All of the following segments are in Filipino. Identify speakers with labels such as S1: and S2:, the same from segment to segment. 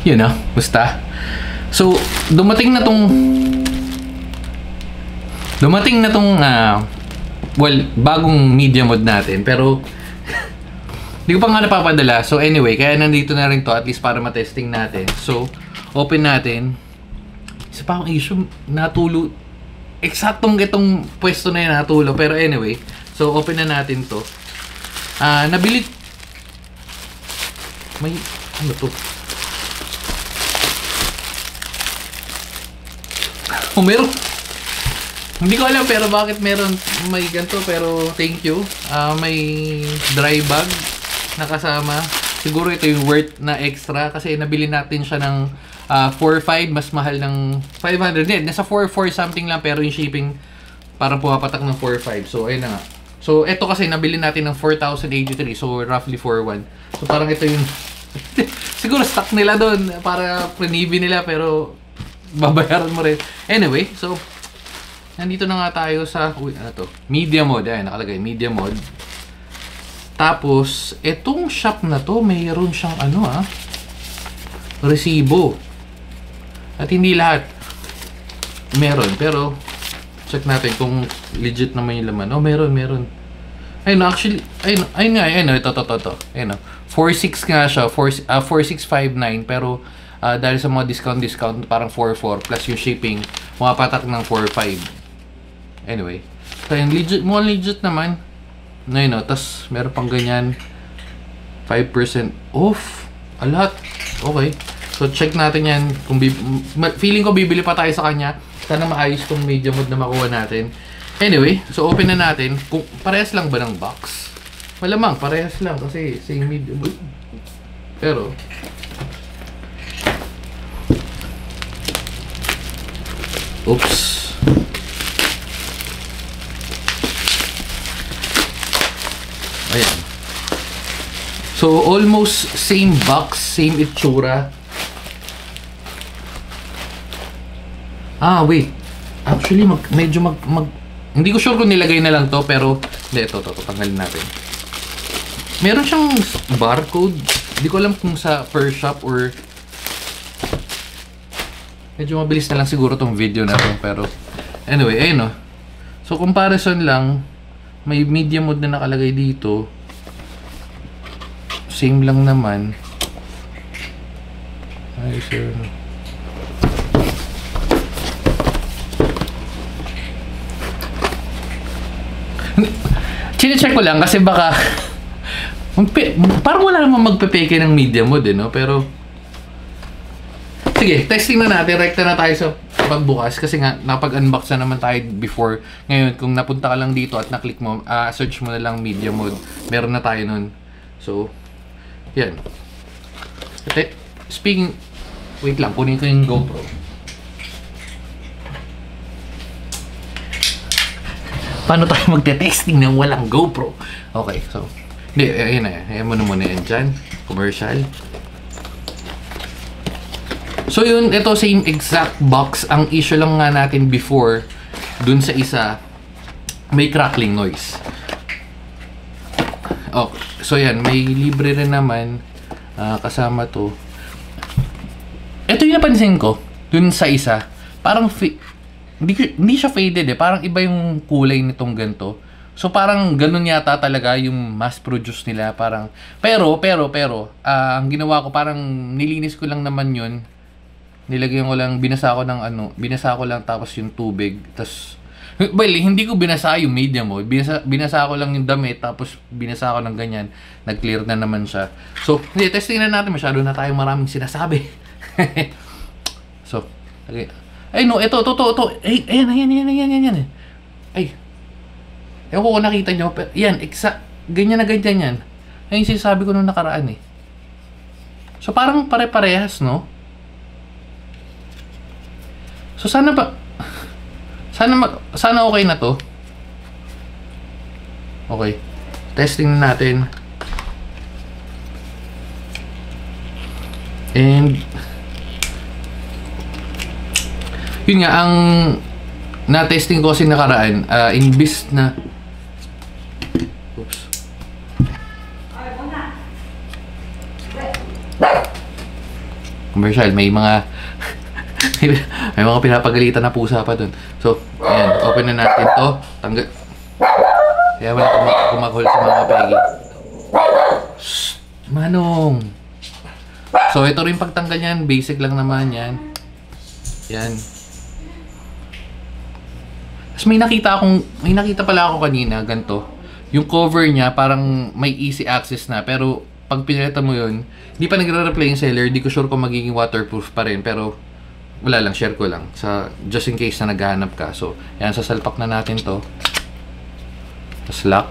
S1: Yun know, basta. So, dumating na tong well, bagong media mod natin, pero hindi ko pa nga napapadala. So anyway, kaya nandito na rin to, at least para matesting natin. So, open natin. Isa pa akong issue, natulo. Eksaktong itong pwesto na yun natulo. Pero anyway, so open na natin to. Nabili. May, ano to? Oh, meron. Hindi ko alam pero bakit meron may ganito, pero thank you. May dry bag na kasama. Siguro ito yung worth na extra kasi nabili natin siya ng 4.5, mas mahal ng 500 din. Nasa 4.4 something lang, pero yung shipping parang pumapatak ng 4.5. So ayun na nga. So ito kasi nabili natin ng 4,083, so roughly 4.1. So parang ito yung siguro stock nila doon para prenibi nila, pero babayaran mo rin. Anyway, so nandito na nga tayo sa ano to? Media mod. Ayan, nakalagay media mod. Tapos etong shop na to, mayroon siyang ano resibo. At hindi lahat meron, pero check natin kung legit naman yung laman. Oh, meron. Ayun, actually, ayun nga, ito. Ayun, 4.6 nga siya, 4.659, pero dahil sa mga discount, parang 4.4 plus yung shipping, mapatak ng 4.5. Anyway, kaya legit, more legit naman. Na yun, tas meron pang ganyan, 5% off. A lot. Okay. So check natin yan. Kung feeling ko bibili pa tayo sa kanya. Sana maayos tong media mod na makuha natin. Anyway, so open na natin. Kung parehas lang ba ng box? Malamang parehas lang kasi same media mod. Pero oops. Ayan. So almost same box, same itsura. Wait. Actually, medyo hindi ko sure kung nilagay na lang to, pero hindi, ito, tanggalin natin. Meron siyang barcode. Hindi ko alam kung sa per shop or medyo mabilis na lang siguro tong video na to, pero anyway, ayun o. So, comparison lang. May media mode na nakalagay dito. Same lang naman. Ay, sir. Chine-check ko lang kasi baka parang wala namang magpepeke ng media mode, no? Pero sige, testing na natin. Rekta na tayo sa pagbukas kasi nga napag-unbox na naman tayo before. Ngayon, kung napunta ka lang dito at na-click mo, search mo na lang media mode. Meron na tayo nun. So, yan. Speaking, wait lang, kunin ko yung GoPro. Paano tayo magte-testing ng walang GoPro? Okay, so hindi, ayun na yan. Ayan mo na muna yan dyan. Commercial. So yun, ito same exact box. Ang issue lang nga natin before, dun sa isa, may crackling noise. Oh, so yan, may libre rin naman. Kasama to. Ito yung napansin ko, dun sa isa, parang hindi siya faded eh. Parang iba yung kulay nitong ganito. So parang ganun yata talaga yung mass produce nila. Parang pero ang ginawa ko, parang nilinis ko lang naman yun. Nilagyan ko lang, binasa ko lang tapos yung tubig. Tapos well, hindi ko binasa yung media mo. Binasa ko lang yung damit tapos binasa ko ng ganyan. Nag-clear na naman siya. So, hindi, testing na natin. Masyado na tayong maraming sinasabi. So, okay. Ay no, ito. Ay, ayan. Ay. Ewan ko kung nakita nyo. Pero, yan, ganyan na ganyan yan. Ayun yung sinasabi ko nung nakaraan eh. So, parang pare-parehas, no? So, sana okay na to. Okay. Testing na natin. And yun nga, ang na-testing ko kasi nakaraan, imbis na oops. commercial. May mga may mga pinapagalitan na pusa pa dun. So, ayan, open na natin to. Tanggal. Kaya wala kumakahol sa mga pegi. Shhh! Manong! So, ito rin pagtanggal yan. Basic lang naman yan. Yan. Tapos may nakita pala ako kanina, ganito. Yung cover niya, parang may easy access na. Pero, pag pinilita mo yun, hindi pa nagre-reply yung seller. Hindi ko sure kung magiging waterproof pa rin. Pero, wala lang, share ko lang. Just in case na naghahanap ka. So, yan, sasalpak na natin to. Tapos lock.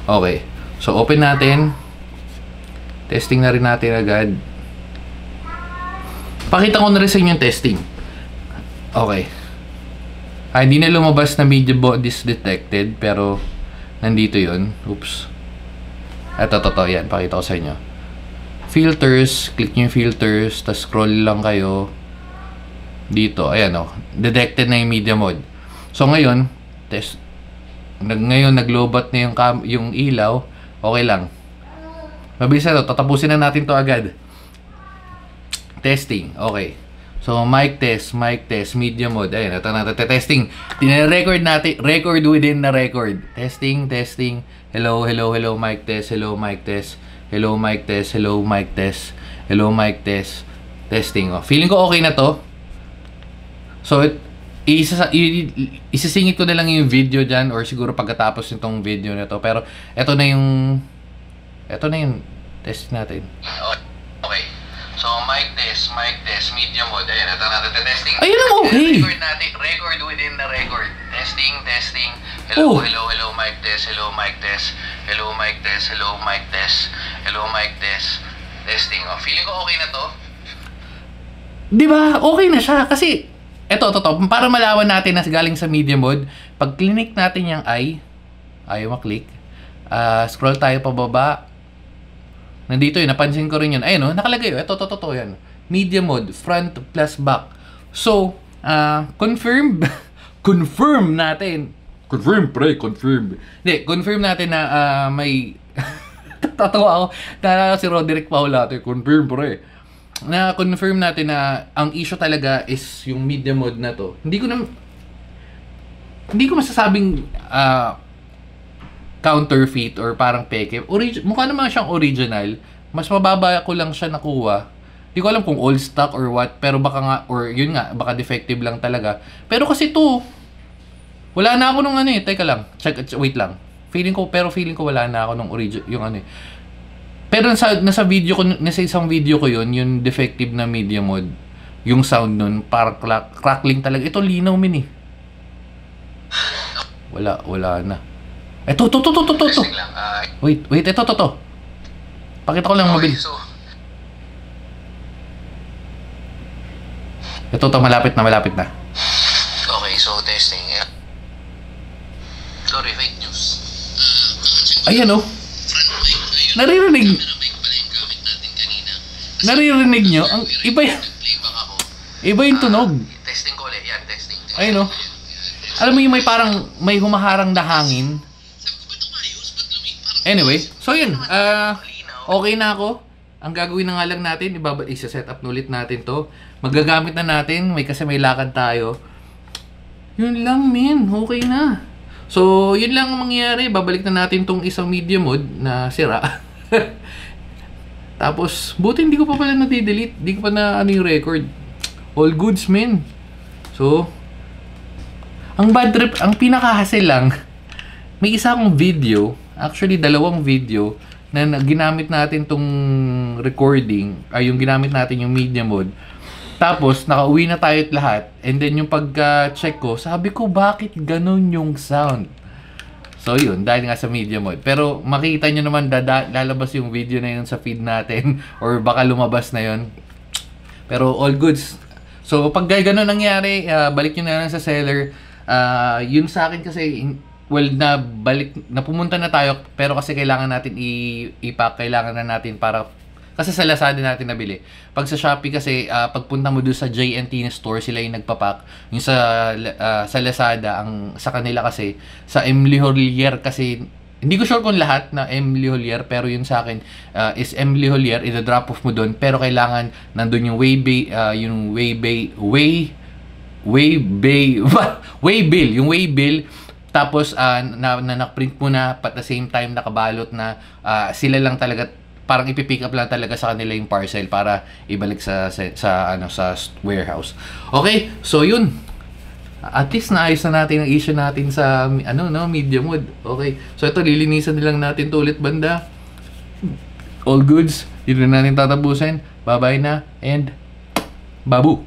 S1: Okay. So, open natin. Testing na rin natin agad. Pakita ko na rin sa inyo yung testing. Okay. Hindi na lumabas na media bodies detected. Pero, nandito yun. Oops. Ito, yan. Pakita ko sa inyo. Filters. Click nyo yung filters. Tapos scroll lang kayo. Dito. Ayan o. Detected na yung media mode. So, ngayon, naglobat na yung ilaw. Okay lang. Mabilis na to. Tatapusin na natin to agad. Testing. Okay. So, mic test, media mode. Ayan, ito na testing. Tine-record natin. Record within the record. Testing. Hello, mic test. Hello, mic test. Hello, mic test. Hello, mic test. Hello, mic test. Testing. Oh. Feeling ko okay na to. So, isisingit ko na lang yung video dyan or siguro pagkatapos nitong video na to. Pero, ito na yung test natin. Okay. So, mic test, media mode. Ayan, ito natin testing. Ayun ang okay. Record within the record. Testing. Hello, mic test. Hello, mic test. Hello, mic test. Hello, mic test. Hello, mic test. Testing. Oh, feeling ko okay na to. Di ba? Okay na siya. Kasi, eto, para malawan natin na galing sa media mode, pag click natin yung ayaw maklik, scroll tayo pababa. Nandito yun, napansin ko rin yun. Ayun, nakalagay yun. Ito, yan. Media mode, front plus back. So, confirm natin. Confirm. Hindi, confirm natin na may... Tatawa ako. Naalala si Roderick Paula. Confirm, pre. Na-confirm natin na ang issue talaga is yung media mode na to. Hindi ko masasabing counterfeit or parang peke. Mukha naman siyang original. Mas mababa ko lang siya nakuha. Hindi ko alam kung old stock or what. Pero baka nga, or yun nga, baka defective lang talaga. Pero kasi to, wala na ako nung ano eh. Teka lang. Wait lang. Feeling ko wala na ako nung original, yung ano eh. Pero nasa isang video ko yun, yung defective na media mode, yung sound nun, parang crackling talaga. Ito linaw min eh. Wala na. Ito. Wait, ito. Pakita ko lang mabilis. Ito, malapit na. Okay, so testing. Sorry, fake news. Ayan o. Naririnig nyo? Ang iba yung tunog. Testing ko ulit. Yan, testing. Ayun o. Alam mo yung may humaharang na hangin. Anyway, so yun. Okay na ako. Ang gagawin na nga lang natin, isa-set up ulit natin to. Magagamit na natin. Kasi may lakad tayo. Yun lang, men. Okay na. So, yun lang ang mangyayari. Babalik na natin tong isang media mode na sira. Tapos, buti hindi ko pa pala na-delete. Hindi ko pa na yung record. All goods, men. So, ang bad trip, ang pinaka-hassle lang, may isa akong video, actually dalawang video, na ginamit natin tong recording, yung ginamit natin yung media mode. Tapos, nakauwi na tayo lahat. And then, yung pagka-check ko, sabi ko, bakit ganun yung sound? So, yun. Dahil nga sa media mode. Pero, makita nyo naman, lalabas yung video na yun sa feed natin. Or baka lumabas na yun. Pero, all goods. So, pag ganun nangyari, balik nyo na lang sa seller. Yun sa akin kasi, well, pumunta na tayo. Pero kasi kailangan natin i-pack. Kailangan na natin para... Kasi sa Lazada natin nabili. Pag sa Shopee kasi, pagpunta mo doon sa JNT na store, sila yung nagpapak. Yung sa Lazada, sa kanila kasi, sa Emily Holier kasi, Hindi ko sure kung lahat na Emily Holier, pero yun sa akin is Emily Holier, i-drop off mo doon, pero kailangan nandun yung waybill, yung waybill, tapos na-print mo na, at the same time nakabalot na sila lang talaga, parang ipipick up lang talaga sa kanila yung parcel para ibalik sa warehouse. Okay, so yun. At least naayos na natin ang issue natin sa media mode. Okay. So ito, lilinisan nilang natin to ulit, banda. All goods. Dito na natin tatapusin. Bye-bye na and babu.